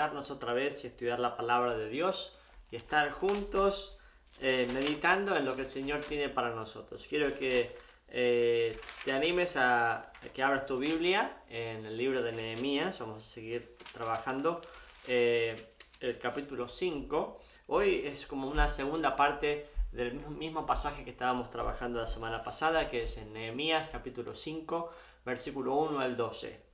juntarnos otra vez y estudiar la palabra de Dios y estar juntos meditando en lo que el Señor tiene para nosotros. Quiero que te animes a que abras tu Biblia en el libro de Nehemías. Vamos a seguir trabajando el capítulo 5. Hoy es como una segunda parte del mismo pasaje que estábamos trabajando la semana pasada, que es en Nehemías capítulo 5, versículo 1 al 12.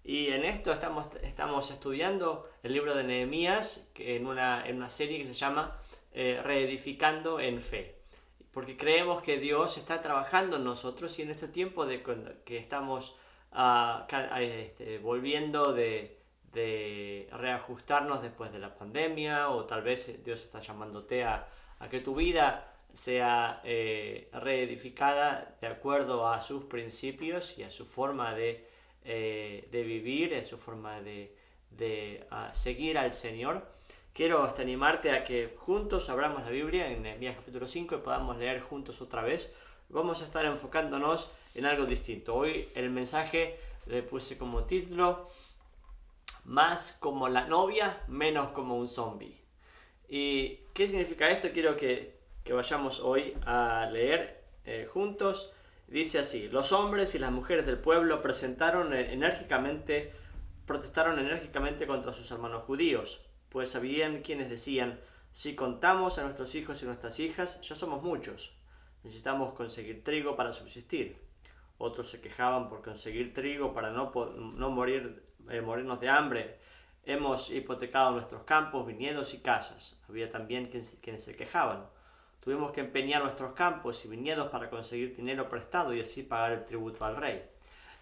Y en esto estamos estudiando el libro de Nehemías en una serie que se llama Reedificando en Fe. Porque creemos que Dios está trabajando en nosotros y en este tiempo que estamos volviendo de reajustarnos después de la pandemia, o tal vez Dios está llamándote a que tu vida sea reedificada de acuerdo a sus principios y a su forma de vivir, a su forma de seguir al Señor. Quiero animarte a que juntos abramos la Biblia en Nehemías capítulo 5 y podamos leer juntos otra vez. Vamos a estar enfocándonos en algo distinto. Hoy el mensaje le puse como título: más como la novia, menos como un zombie. ¿Y qué significa esto? Quiero que vayamos hoy a leer juntos. Dice así: los hombres y las mujeres del pueblo protestaron enérgicamente contra sus hermanos judíos, pues habían quienes decían: si contamos a nuestros hijos y nuestras hijas, ya somos muchos. Necesitamos conseguir trigo para subsistir. Otros se quejaban por conseguir trigo para no morirnos de hambre. Hemos hipotecado nuestros campos, viñedos y casas. Había también quienes se quejaban: tuvimos que empeñar nuestros campos y viñedos para conseguir dinero prestado y así pagar el tributo al rey.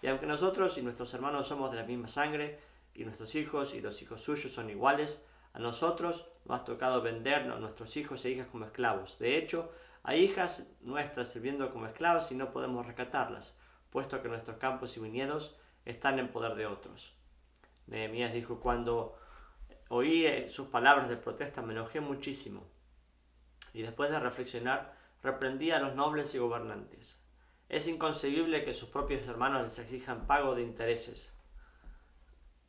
Y aunque nosotros y nuestros hermanos somos de la misma sangre, y nuestros hijos y los hijos suyos son iguales, a nosotros nos ha tocado vender a nuestros hijos e hijas como esclavos. De hecho, hay hijas nuestras sirviendo como esclavas y no podemos rescatarlas, puesto que nuestros campos y viñedos están en poder de otros. Nehemías dijo: cuando oí sus palabras de protesta me enojé muchísimo, y después de reflexionar reprendí a los nobles y gobernantes. Es inconcebible que sus propios hermanos les exijan pago de intereses.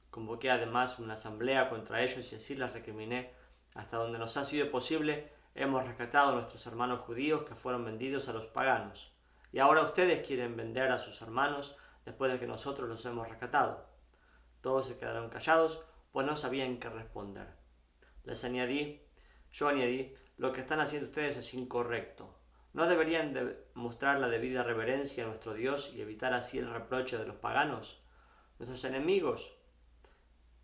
Convoqué además una asamblea contra ellos y así les recriminé: hasta donde nos ha sido posible hemos rescatado a nuestros hermanos judíos que fueron vendidos a los paganos, y ahora ustedes quieren vender a sus hermanos después de que nosotros los hemos rescatado. Todos se quedaron callados, pues no sabían qué responder. Yo añadí: lo que están haciendo ustedes es incorrecto. ¿No deberían mostrar la debida reverencia a nuestro Dios y evitar así el reproche de los paganos, nuestros enemigos?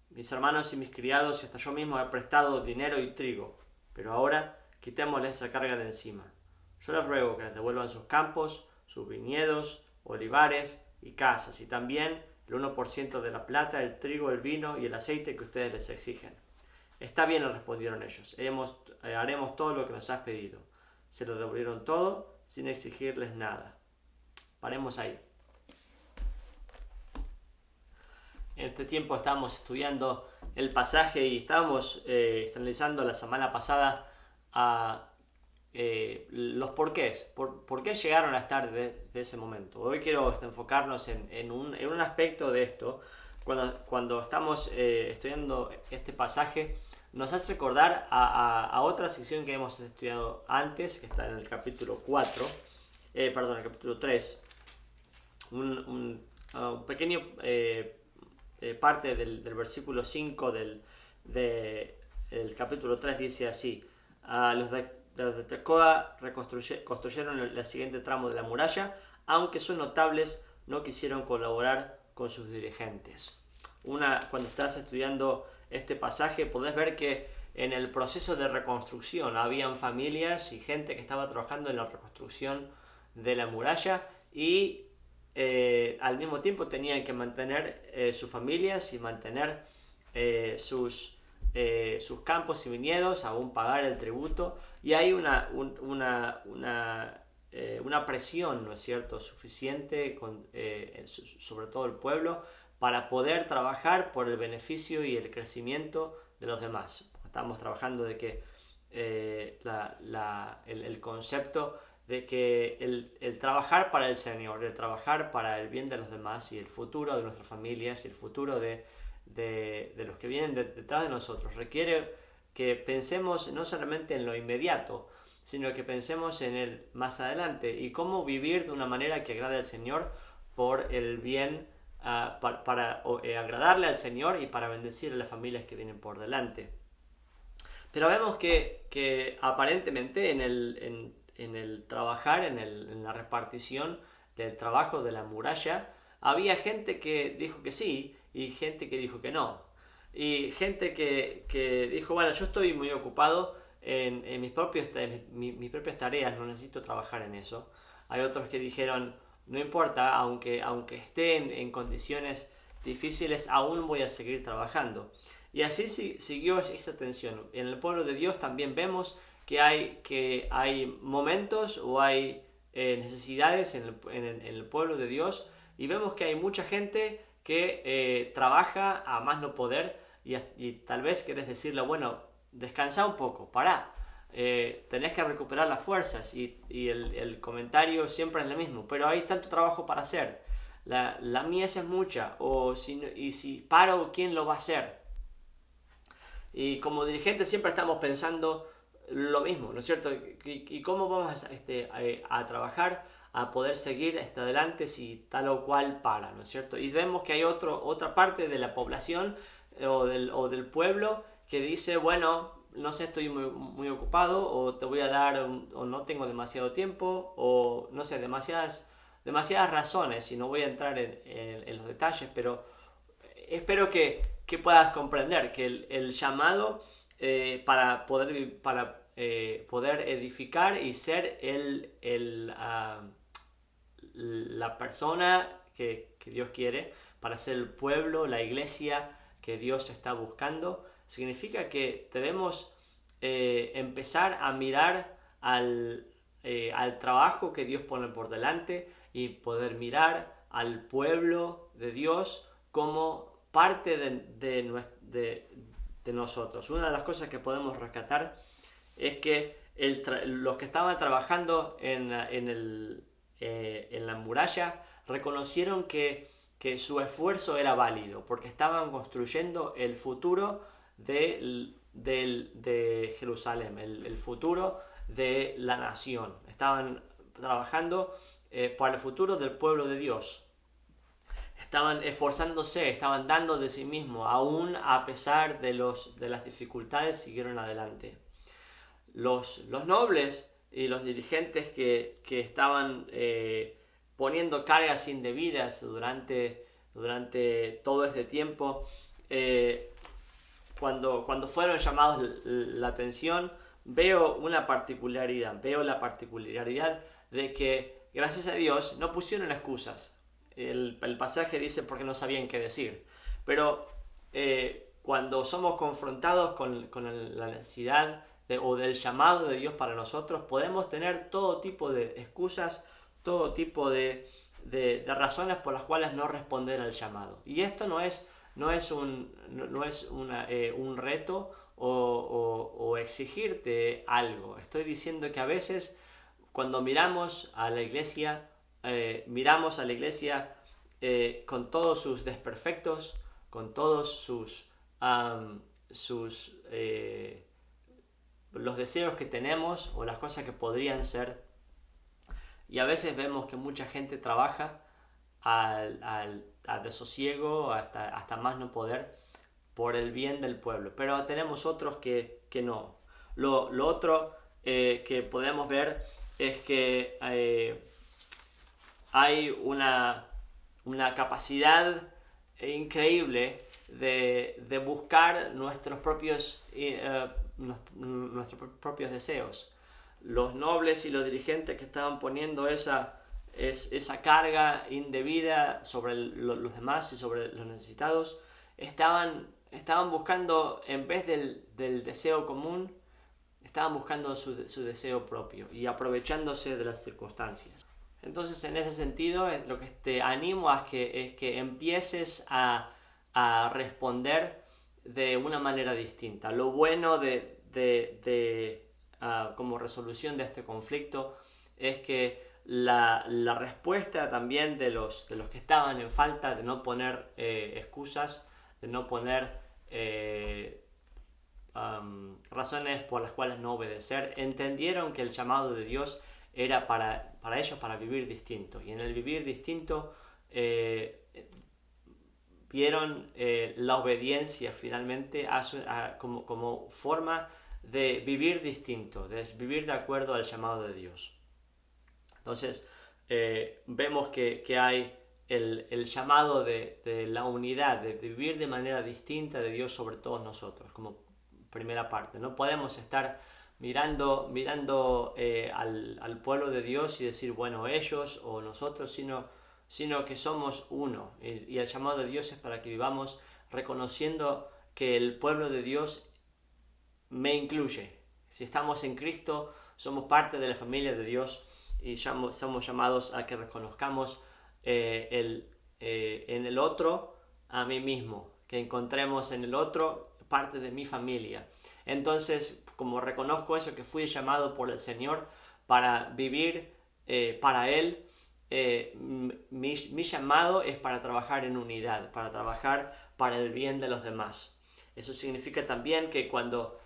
Mis hermanos y mis criados y hasta yo mismo he prestado dinero y trigo, pero ahora quitémosles esa carga de encima. Yo les ruego que les devuelvan sus campos, sus viñedos, olivares y casas, y también el 1% de la plata, el trigo, el vino y el aceite que ustedes les exigen. Está bien, les respondieron ellos, haremos todo lo que nos has pedido. Se lo devolvieron todo sin exigirles nada. Paremos ahí. En este tiempo estamos estudiando el pasaje y estábamos analizando la semana pasada los porqués. ¿Por qué llegaron a estar de ese momento? Hoy quiero enfocarnos en un aspecto de esto. Cuando estamos estudiando este pasaje, nos hace recordar a otra sección que hemos estudiado antes, que está en el capítulo 4, el capítulo 3. Un pequeño parte del versículo 5 del capítulo 3 dice así: los de Tecoa construyeron el siguiente tramo de la muralla, aunque sus notables no quisieron colaborar con sus dirigentes. Cuando estás estudiando este pasaje podés ver que en el proceso de reconstrucción habían familias y gente que estaba trabajando en la reconstrucción de la muralla y al mismo tiempo tenían que mantener sus familias y mantener sus campos y viñedos, aún pagar el tributo, y hay una presión, ¿no es cierto?, suficiente sobre todo el pueblo para poder trabajar por el beneficio y el crecimiento de los demás. Estamos trabajando de que el concepto de que el trabajar para el Señor, el trabajar para el bien de los demás y el futuro de nuestras familias y el futuro de de los que vienen detrás de nosotros. Requiere que pensemos no solamente en lo inmediato, sino que pensemos en el más adelante y cómo vivir de una manera que agrade al Señor por el bien, para agradarle al Señor y para bendecir a las familias que vienen por delante. Pero vemos que aparentemente en el trabajar, en la repartición del trabajo de la muralla, había gente que dijo que sí y gente que dijo que no. Y gente que dijo, bueno, yo estoy muy ocupado en mis propias tareas, no necesito trabajar en eso. Hay otros que dijeron, no importa, aunque esté en condiciones difíciles, aún voy a seguir trabajando. Y así siguió esta tensión. En el pueblo de Dios también vemos que hay momentos o hay necesidades en el pueblo de Dios, y vemos que hay mucha gente que trabaja a más no poder, y tal vez querés decirle, bueno, descansa un poco, pará, tenés que recuperar las fuerzas, y el comentario siempre es lo mismo, pero hay tanto trabajo para hacer, la mies es mucha, y si paro, ¿quién lo va a hacer? Y como dirigentes siempre estamos pensando lo mismo, ¿no es cierto? ¿Y cómo vamos a trabajar, a poder seguir adelante si tal o cual para, ¿no es cierto? Y vemos que hay otra parte de la población o del pueblo que dice, bueno, no sé, estoy muy ocupado, o te voy a dar, o no tengo demasiado tiempo, o no sé, demasiadas razones, y no voy a entrar en los detalles, pero espero que puedas comprender que el llamado para poder edificar y ser la persona que Dios quiere, para ser el pueblo, la iglesia que Dios está buscando, significa que debemos empezar a mirar al trabajo que Dios pone por delante, y poder mirar al pueblo de Dios como parte de nosotros. Una de las cosas que podemos rescatar es que los que estaban trabajando en la muralla reconocieron que su esfuerzo era válido, porque estaban construyendo el futuro de Jerusalén, el futuro de la nación. Estaban trabajando para el futuro del pueblo de Dios. Estaban esforzándose, estaban dando de sí mismos, aún a pesar de las dificultades, siguieron adelante. Los nobles y los dirigentes que estaban poniendo cargas indebidas durante todo este tiempo, cuando fueron llamados la atención, veo la particularidad de que, gracias a Dios, no pusieron excusas. El pasaje dice porque no sabían qué decir. Pero cuando somos confrontados con la necesidad o del llamado de Dios para nosotros, podemos tener todo tipo de excusas, todo tipo de razones por las cuales no responder al llamado. Y esto no es un reto o exigirte algo. Estoy diciendo que a veces, cuando miramos a la iglesia, con todos sus desperfectos, con todos los deseos que tenemos o las cosas que podrían ser, y a veces vemos que mucha gente trabaja al desosiego, hasta más no poder, por el bien del pueblo, pero tenemos otros que no. Lo otro que podemos ver es que hay una capacidad increíble de buscar nuestros propios deseos. Los nobles y los dirigentes que estaban poniendo esa carga indebida sobre los demás y sobre los necesitados, estaban buscando, en vez del deseo común, estaban buscando su deseo propio y aprovechándose de las circunstancias. Entonces, en ese sentido, lo que te animo es que empieces a responder de una manera distinta. Lo bueno como resolución de este conflicto es que la respuesta también de los que estaban en falta, de no poner excusas, de no poner razones por las cuales no obedecer. Entendieron que el llamado de Dios era para ellos, para vivir distinto. Y en el vivir distinto vieron la obediencia finalmente como forma de vivir distinto, de vivir de acuerdo al llamado de Dios. Entonces vemos que hay el llamado de la unidad, de vivir de manera distinta de Dios sobre todos nosotros, como primera parte. No podemos estar mirando al pueblo de Dios y decir, bueno, ellos o nosotros, sino que somos uno. Y el llamado de Dios es para que vivamos reconociendo que el pueblo de Dios me incluye. Si estamos en Cristo, somos parte de la familia de Dios y somos llamados a que reconozcamos en el otro a mí mismo, que encontremos en el otro parte de mi familia. Entonces, como reconozco eso, que fui llamado por el Señor para vivir para Él, mi llamado es para trabajar en unidad, para trabajar para el bien de los demás. Eso significa también que cuando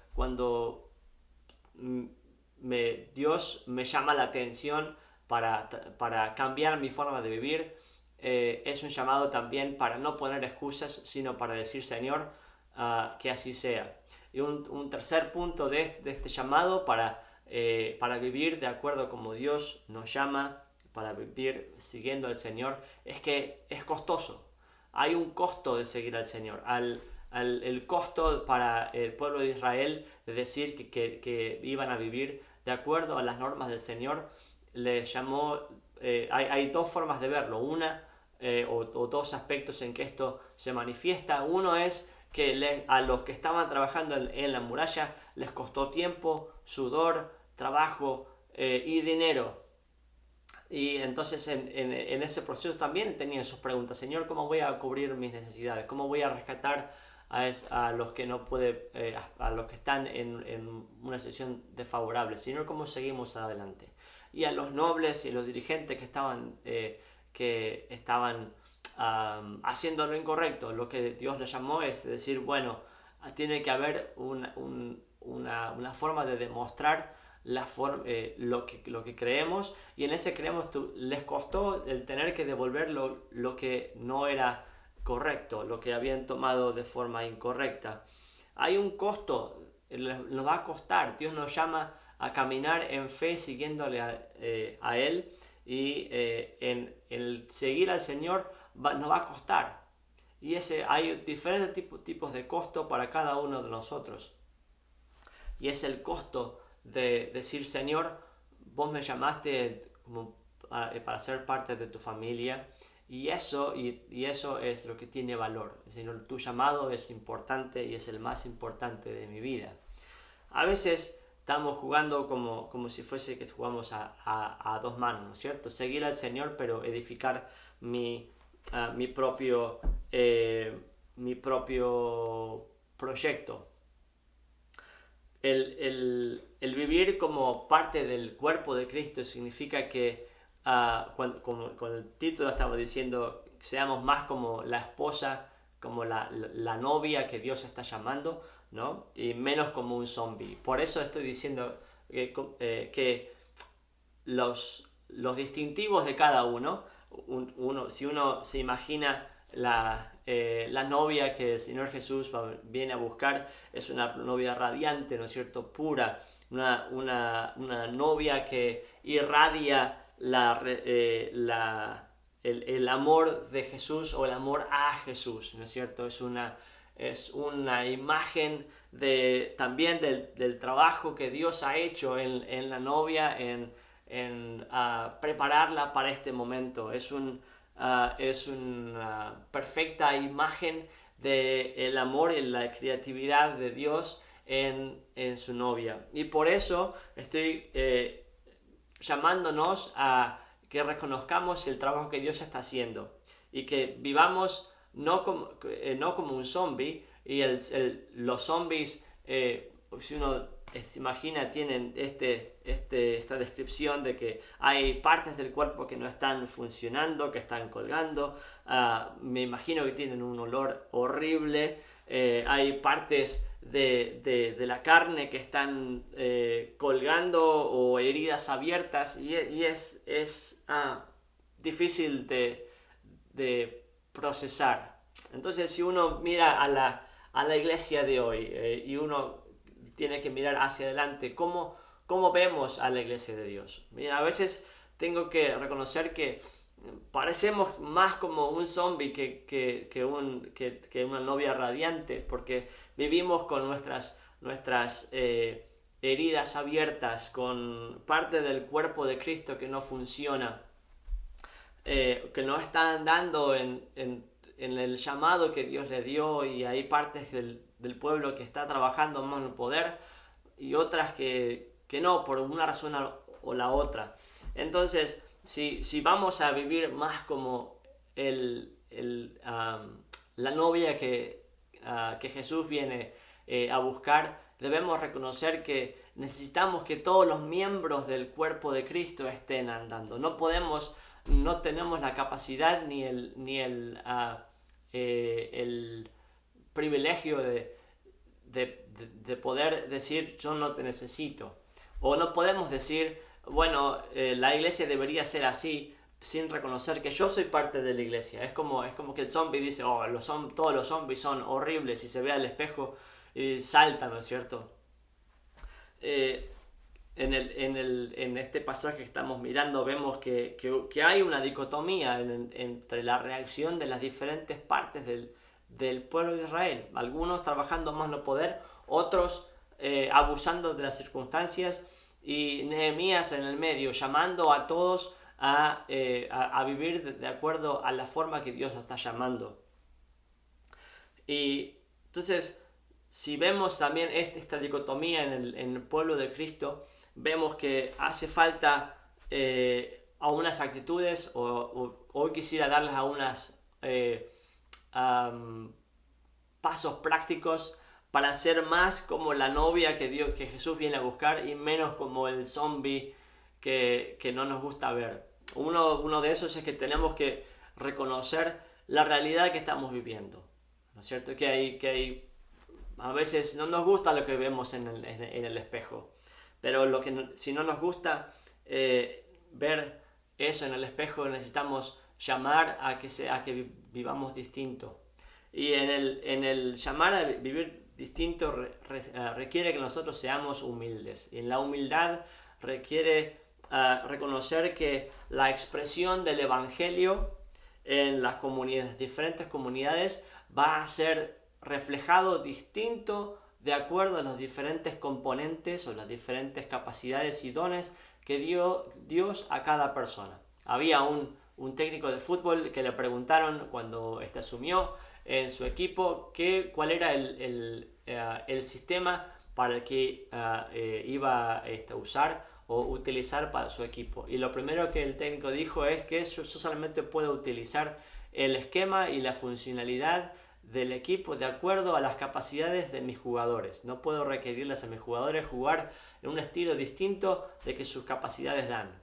Dios me llama la atención para cambiar mi forma de vivir, es un llamado también para no poner excusas, sino para decir, Señor, que así sea. Y un tercer punto de este llamado para vivir de acuerdo como Dios nos llama, para vivir siguiendo al Señor, es que es costoso. Hay un costo de seguir al Señor. El costo para el pueblo de Israel de decir que iban a vivir de acuerdo a las normas del Señor, le llamó, hay dos formas de verlo, o dos aspectos en que esto se manifiesta. Uno es que a los que estaban trabajando en la muralla les costó tiempo, sudor, trabajo y dinero. Y entonces en ese proceso también tenían sus preguntas. Señor, ¿cómo voy a cubrir mis necesidades? ¿Cómo voy a rescatar a los que no puede, a los que están en una situación desfavorable? Señor, ¿cómo seguimos adelante? Y a los nobles y los dirigentes que estaban haciendo lo incorrecto, lo que Dios les llamó es decir, bueno, tiene que haber una forma de demostrar lo que creemos, y en ese creemos les costó el tener que devolver lo que no era correcto, lo que habían tomado de forma incorrecta. Hay un costo, nos va a costar. Dios nos llama a caminar en fe siguiéndole a Él, y en el seguir al Señor nos va a costar. Y hay diferentes tipos de costo para cada uno de nosotros. Y es el costo de decir, Señor, vos me llamaste para ser parte de tu familia, y eso es lo que tiene valor. Señor, tu llamado es importante y es el más importante de mi vida. A veces estamos jugando como si fuese que jugamos a dos manos, ¿no es cierto? Seguir al Señor, pero edificar mi propio proyecto. El vivir como parte del cuerpo de Cristo significa que, con el título estaba diciendo, seamos más como la esposa, como la novia que Dios está llamando, ¿no? Y menos como un zombie. Por eso estoy diciendo que los distintivos de cada uno, si uno se imagina la novia que el Señor Jesús viene a buscar, es una novia radiante, ¿no es cierto?, pura, una novia que irradia el amor de Jesús, o el amor a Jesús, ¿no es cierto? Es una imagen también del trabajo que Dios ha hecho en la novia, en prepararla para este momento. Es una perfecta imagen del amor y la creatividad de Dios en su novia. Y por eso estoy llamándonos a que reconozcamos el trabajo que Dios está haciendo, y que vivamos no como un zombie. Y los zombies, si uno se imagina, tienen esta descripción de que hay partes del cuerpo que no están funcionando, que están colgando. Me imagino que tienen un olor horrible. Hay partes de la carne que están colgando o heridas abiertas y es difícil de procesar. Entonces, si uno mira a la iglesia de hoy y uno tiene que mirar hacia adelante, ¿cómo vemos a la iglesia de Dios? Mira, a veces tengo que reconocer que parecemos más como un zombie que una novia radiante, porque vivimos con nuestras heridas abiertas, con parte del cuerpo de Cristo que no funciona, que no está andando en el llamado que Dios le dio, y hay partes del pueblo que está trabajando más en el poder y otras que no, por una razón o la otra. Entonces, si vamos a vivir más como la novia que Jesús viene a buscar, debemos reconocer que necesitamos que todos los miembros del cuerpo de Cristo estén andando. No tenemos la capacidad ni el privilegio de poder decir yo no te necesito. O no podemos decir, bueno, la iglesia debería ser así, sin reconocer que yo soy parte de la iglesia. Es como que el zombie dice, todos los zombies son horribles, y se ve al espejo y salta, ¿no es cierto? En este pasaje que estamos mirando vemos que hay una dicotomía entre la reacción de las diferentes partes del pueblo de Israel. Algunos trabajando más no poder, otros abusando de las circunstancias, y Nehemías en el medio llamando a todos a vivir de acuerdo a la forma que Dios nos está llamando. Y entonces, si vemos también esta dicotomía en el pueblo de Cristo, vemos que hace falta algunas actitudes, o hoy quisiera darles algunas pasos prácticos para ser más como la novia que Jesús viene a buscar, y menos como el zombie que no nos gusta ver. Uno de esos es que tenemos que reconocer la realidad que estamos viviendo, ¿no es cierto? Que a veces no nos gusta lo que vemos en el espejo, pero si no nos gusta ver eso en el espejo, necesitamos llamar a que vivamos distinto. Y en el llamar a vivir distinto requiere que nosotros seamos humildes. Y en la humildad requiere reconocer que la expresión del evangelio en las diferentes comunidades va a ser reflejado distinto de acuerdo a los diferentes componentes o las diferentes capacidades y dones que dio Dios a cada persona. Había un técnico de fútbol que le preguntaron cuando asumió en su equipo cuál era el sistema para el que iba a usar o utilizar para su equipo. Y lo primero que el técnico dijo es que yo solamente puedo utilizar el esquema y la funcionalidad del equipo de acuerdo a las capacidades de mis jugadores. No puedo requerirles a mis jugadores jugar en un estilo distinto de que sus capacidades dan.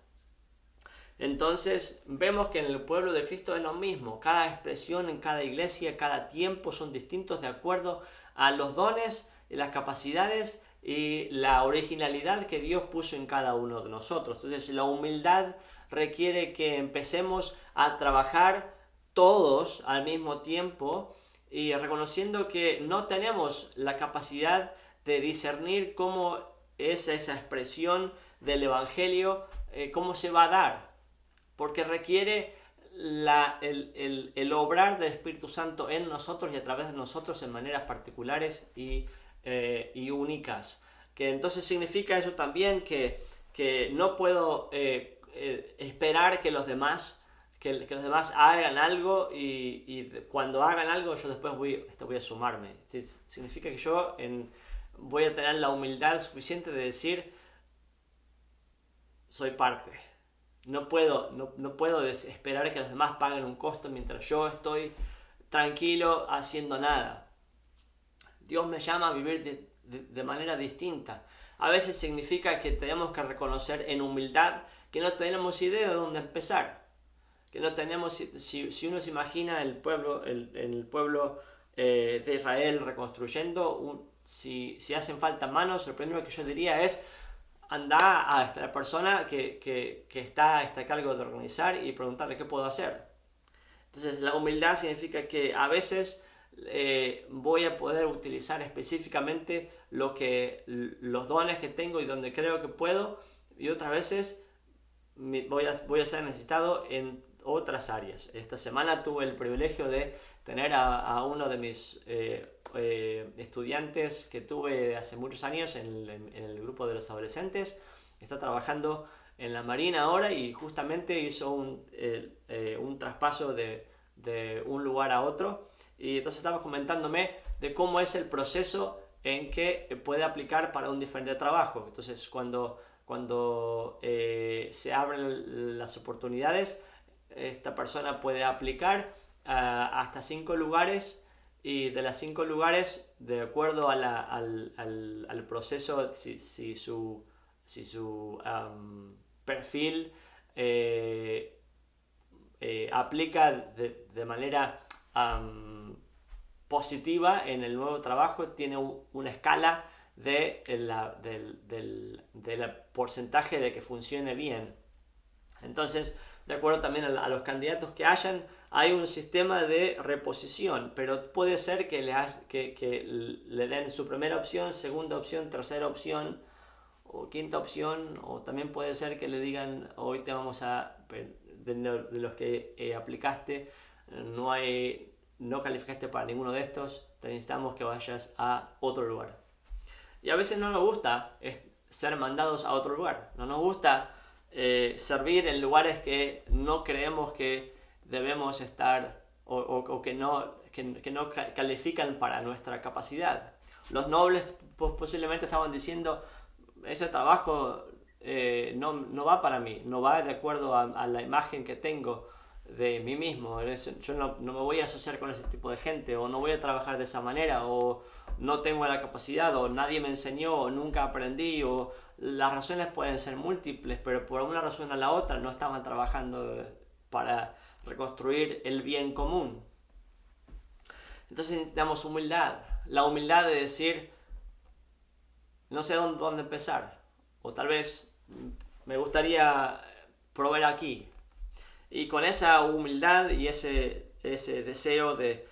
Entonces vemos que en el pueblo de Cristo es lo mismo. Cada expresión en cada iglesia, cada tiempo son distintos de acuerdo a los dones y las capacidades y la originalidad que Dios puso en cada uno de nosotros. Entonces la humildad requiere que empecemos a trabajar todos al mismo tiempo, y reconociendo que no tenemos la capacidad de discernir cómo es esa expresión del evangelio, cómo se va a dar, porque requiere el obrar del Espíritu Santo en nosotros y a través de nosotros en maneras particulares y únicas. Que entonces significa eso también que no puedo esperar que los demás hagan algo y cuando hagan algo yo después voy a sumarme. Significa que yo voy a tener la humildad suficiente de decir soy parte. No puedo esperar que los demás paguen un costo mientras yo estoy tranquilo haciendo nada. Dios me llama a vivir de manera distinta, a veces significa que tenemos que reconocer en humildad que no tenemos idea de dónde empezar. Que no tenemos, si uno se imagina el pueblo de Israel reconstruyendo, si hacen falta manos, lo primero que yo diría es anda a esta persona que está a cargo de organizar y preguntarle qué puedo hacer. Entonces la humildad significa que a veces voy a poder utilizar específicamente los dones que tengo y donde creo que puedo, y otras veces voy a ser necesitado en otras áreas. Esta semana tuve el privilegio de tener a uno de mis estudiantes que tuve hace muchos años en el grupo de los adolescentes. Está trabajando en la Marina ahora y justamente hizo un traspaso de un lugar a otro, y entonces estaba comentándome de cómo es el proceso en que puede aplicar para un diferente trabajo. Entonces cuando se abren las oportunidades, esta persona puede aplicar hasta 5 lugares, y de las 5 lugares, de acuerdo al proceso, si su perfil aplica de manera positiva en el nuevo trabajo, tiene una escala del porcentaje de que funcione bien. Entonces, de acuerdo también a los candidatos que hayan, hay un sistema de reposición, pero puede ser que le den su primera opción, segunda opción, tercera opción o quinta opción, o también puede ser que le digan hoy te vamos a, de los que aplicaste, no calificaste para ninguno de estos, te necesitamos que vayas a otro lugar. Y a veces no nos gusta ser mandados a otro lugar, no nos gusta servir en lugares que no creemos que debemos estar o que no califican para nuestra capacidad. Los nobles posiblemente estaban diciendo ese trabajo no va para mí, no va de acuerdo a la imagen que tengo de mí mismo. Yo no me voy a asociar con ese tipo de gente, o no voy a trabajar de esa manera, o no tengo la capacidad, o nadie me enseñó, o nunca aprendí, o las razones pueden ser múltiples, pero por una razón o la otra no estaban trabajando para reconstruir el bien común. Entonces necesitamos humildad, la humildad de decir no sé dónde empezar, o tal vez me gustaría probar aquí. Y con esa humildad y ese deseo de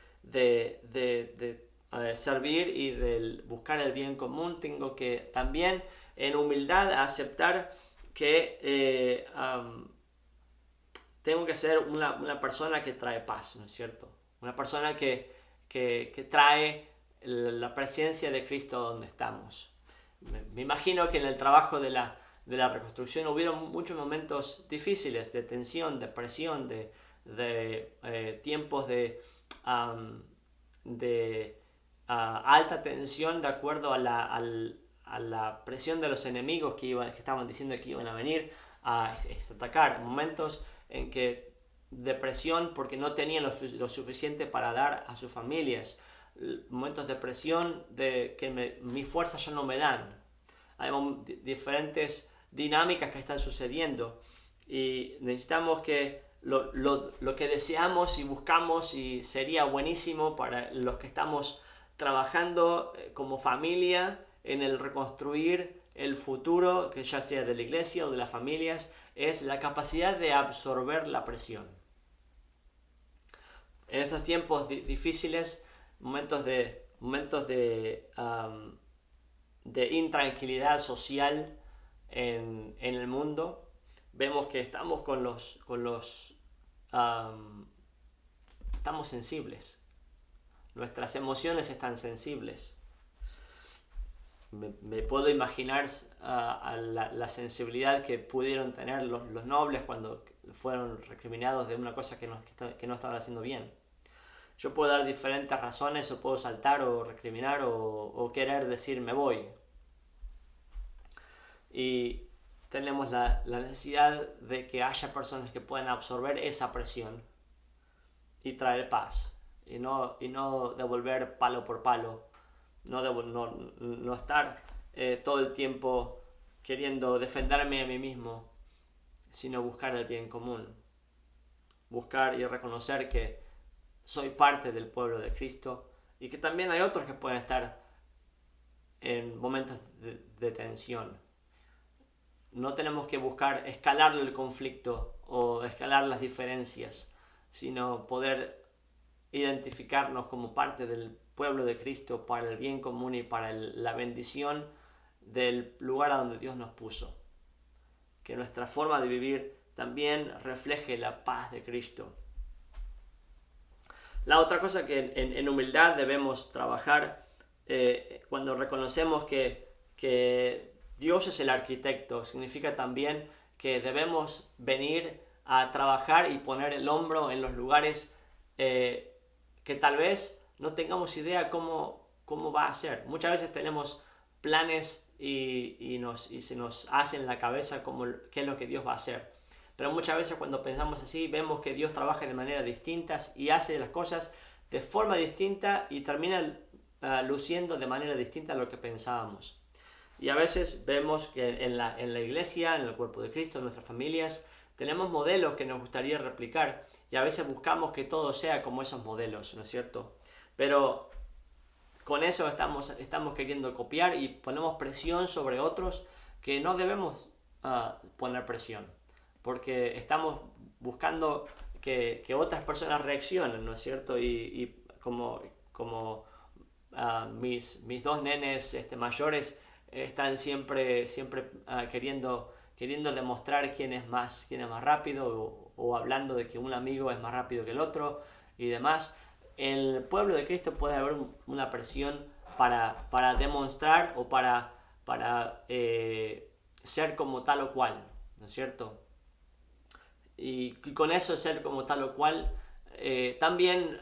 servir y de buscar el bien común, tengo que también en humildad aceptar que tengo que ser una persona que trae paz, ¿no es cierto? Una persona que trae la presencia de Cristo donde estamos. Me imagino que en el trabajo de la reconstrucción hubieron muchos momentos difíciles, de tensión, de presión, de tiempos de alta tensión, de acuerdo a la presión de los enemigos que estaban diciendo que iban a venir a atacar. Momentos en que depresión porque no tenían lo suficiente para dar a sus familias. Momentos de presión de que mis fuerzas ya no me dan. Hay diferentes dinámicas que están sucediendo y necesitamos que lo que deseamos y buscamos, y sería buenísimo para los que estamos trabajando como familia en el reconstruir el futuro, que ya sea de la iglesia o de las familias, es la capacidad de absorber la presión. En estos tiempos difíciles, momentos de intranquilidad social en el mundo, vemos que estamos estamos sensibles. Nuestras emociones están sensibles. Me puedo imaginar a la sensibilidad que pudieron tener los nobles cuando fueron recriminados de una cosa que no estaban haciendo bien. Yo puedo dar diferentes razones, o puedo saltar o recriminar o querer decir me voy. Y tenemos la necesidad de que haya personas que puedan absorber esa presión y traer paz. Y no devolver palo por palo. No estar todo el tiempo queriendo defenderme a mí mismo, sino buscar el bien común. Buscar y reconocer que soy parte del pueblo de Cristo y que también hay otros que pueden estar en momentos de tensión. No tenemos que buscar escalar el conflicto o escalar las diferencias, sino poder identificarnos como parte del pueblo de Cristo para el bien común y para la bendición del lugar a donde Dios nos puso. Que nuestra forma de vivir también refleje la paz de Cristo. La otra cosa que en humildad debemos trabajar cuando reconocemos que Dios es el arquitecto, significa también que debemos venir a trabajar y poner el hombro en los lugares que tal vez no tengamos idea cómo va a ser. Muchas veces tenemos planes y se nos hace en la cabeza qué es lo que Dios va a hacer. Pero muchas veces cuando pensamos así, vemos que Dios trabaja de manera distinta y hace las cosas de forma distinta y termina luciendo de manera distinta a lo que pensábamos. Y a veces vemos que en la iglesia, en el cuerpo de Cristo, en nuestras familias, tenemos modelos que nos gustaría replicar y a veces buscamos que todo sea como esos modelos, ¿no es cierto? Pero con eso estamos queriendo copiar y ponemos presión sobre otros que no debemos poner presión, porque estamos buscando que otras personas reaccionen, ¿no es cierto? Y como mis dos nenes mayores están siempre queriendo demostrar quién es más rápido o hablando de que un amigo es más rápido que el otro y demás. En el pueblo de Cristo puede haber una presión para demostrar o para ser como tal o cual, ¿no es cierto? Y con eso ser como tal o cual también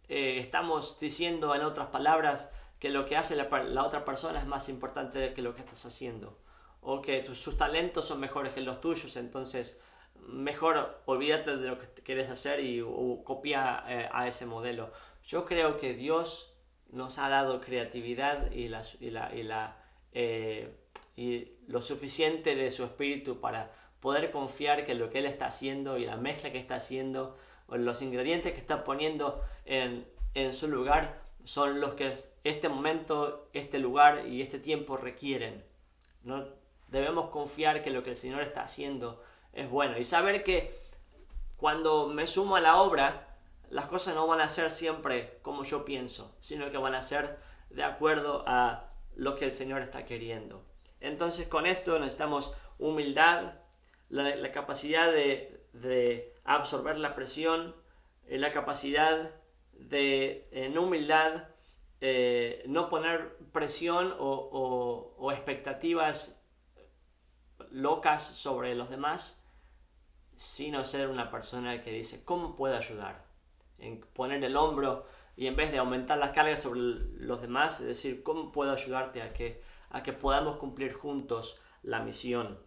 estamos diciendo en otras palabras que lo que hace la otra persona es más importante que lo que estás haciendo, o que sus talentos son mejores que los tuyos, entonces mejor olvídate de lo que quieres hacer o copia a ese modelo. Yo creo que Dios nos ha dado creatividad y lo suficiente de su espíritu para poder confiar que lo que Él está haciendo y la mezcla que está haciendo o los ingredientes que está poniendo en su lugar son los que este momento, este lugar y este tiempo requieren. No debemos confiar que lo que el Señor está haciendo es bueno y saber que cuando me sumo a la obra, las cosas no van a ser siempre como yo pienso, sino que van a ser de acuerdo a lo que el Señor está queriendo. Entonces con esto necesitamos humildad, la capacidad de absorber la presión, la capacidad de, en humildad, no poner presión o expectativas locas sobre los demás, sino ser una persona que dice, ¿cómo puedo ayudar? En poner el hombro y en vez de aumentar las cargas sobre los demás, es decir, ¿cómo puedo ayudarte a que podamos cumplir juntos la misión?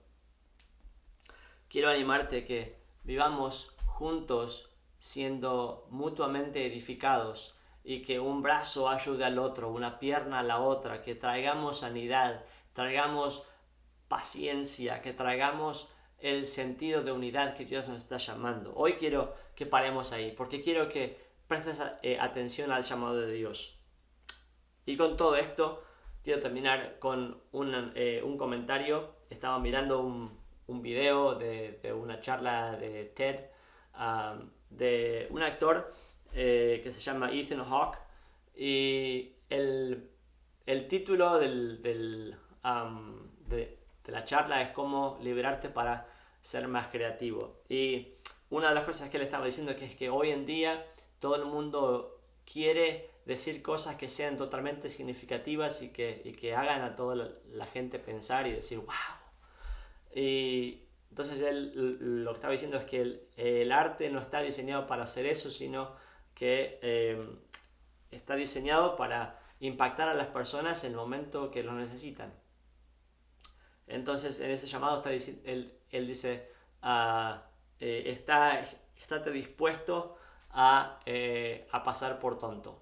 Quiero animarte que vivamos juntos siendo mutuamente edificados y que un brazo ayude al otro, una pierna a la otra, que traigamos sanidad, traigamos paciencia, que traigamos el sentido de unidad que Dios nos está llamando. Hoy quiero que paremos ahí, porque quiero que prestes atención al llamado de Dios. Y con todo esto, quiero terminar con un comentario. Estaba mirando un video de una charla de TED de un actor que se llama Ethan Hawke, y el título de la charla es cómo liberarte para ser más creativo. Y una de las cosas que él estaba diciendo es que hoy en día todo el mundo quiere decir cosas que sean totalmente significativas y que hagan a toda la gente pensar y decir wow. Y entonces él lo que estaba diciendo es que el arte no está diseñado para hacer eso, sino que está diseñado para impactar a las personas en el momento que lo necesitan. Entonces en ese llamado él dice, estate dispuesto a pasar por tonto.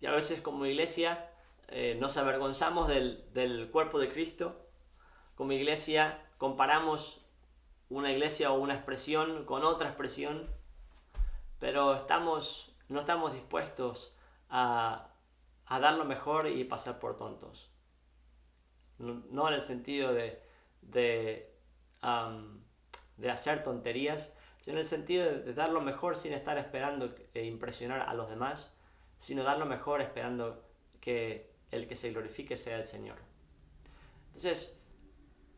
Y a veces como iglesia nos avergonzamos del cuerpo de Cristo. Como iglesia comparamos una iglesia o una expresión con otra expresión, pero no estamos dispuestos a dar lo mejor y pasar por tontos. No en el sentido de hacer tonterías, sino en el sentido de dar lo mejor sin estar esperando impresionar a los demás, sino dar lo mejor esperando que el que se glorifique sea el Señor. Entonces,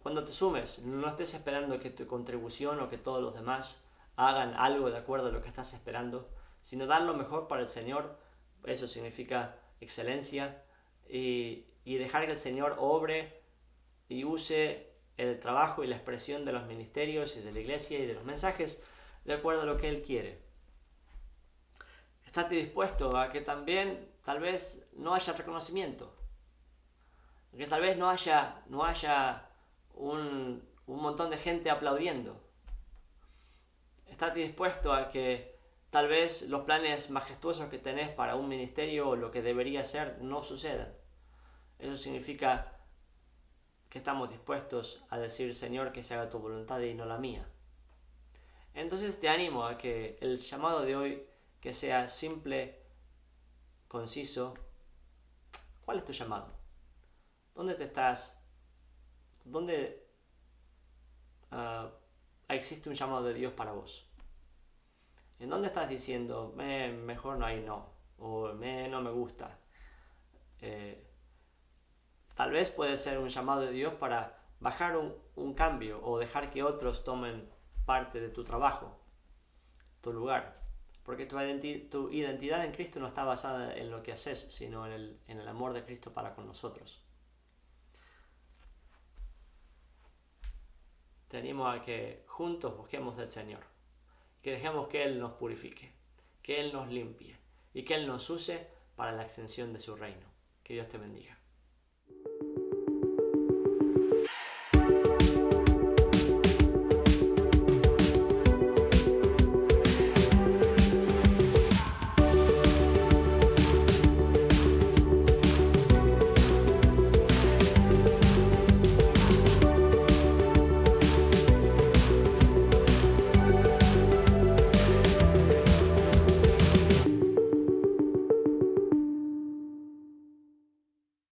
cuando te sumes, no estés esperando que tu contribución o que todos los demás hagan algo de acuerdo a lo que estás esperando, sino dar lo mejor para el Señor. Eso significa excelencia y dejar que el Señor obre y use el trabajo y la expresión de los ministerios y de la iglesia y de los mensajes de acuerdo a lo que Él quiere. Estate dispuesto a que también tal vez no haya reconocimiento, que tal vez no haya un montón de gente aplaudiendo. Estate dispuesto a que tal vez los planes majestuosos que tenés para un ministerio o lo que debería ser no sucedan. Eso significa que estamos dispuestos a decir, Señor, que se haga tu voluntad y no la mía. Entonces te animo a que el llamado de hoy que sea simple, conciso. ¿Cuál es tu llamado? ¿Dónde te estás? ¿Dónde existe un llamado de Dios para vos? ¿En dónde estás diciendo, mejor no hay no? O no me gusta. Tal vez puede ser un llamado de Dios para bajar un cambio o dejar que otros tomen parte de tu trabajo, tu lugar. Porque tu identidad en Cristo no está basada en lo que haces, sino en el amor de Cristo para con nosotros. Te animo a que juntos busquemos del Señor, que dejemos que Él nos purifique, que Él nos limpie y que Él nos use para la extensión de su reino. Que Dios te bendiga.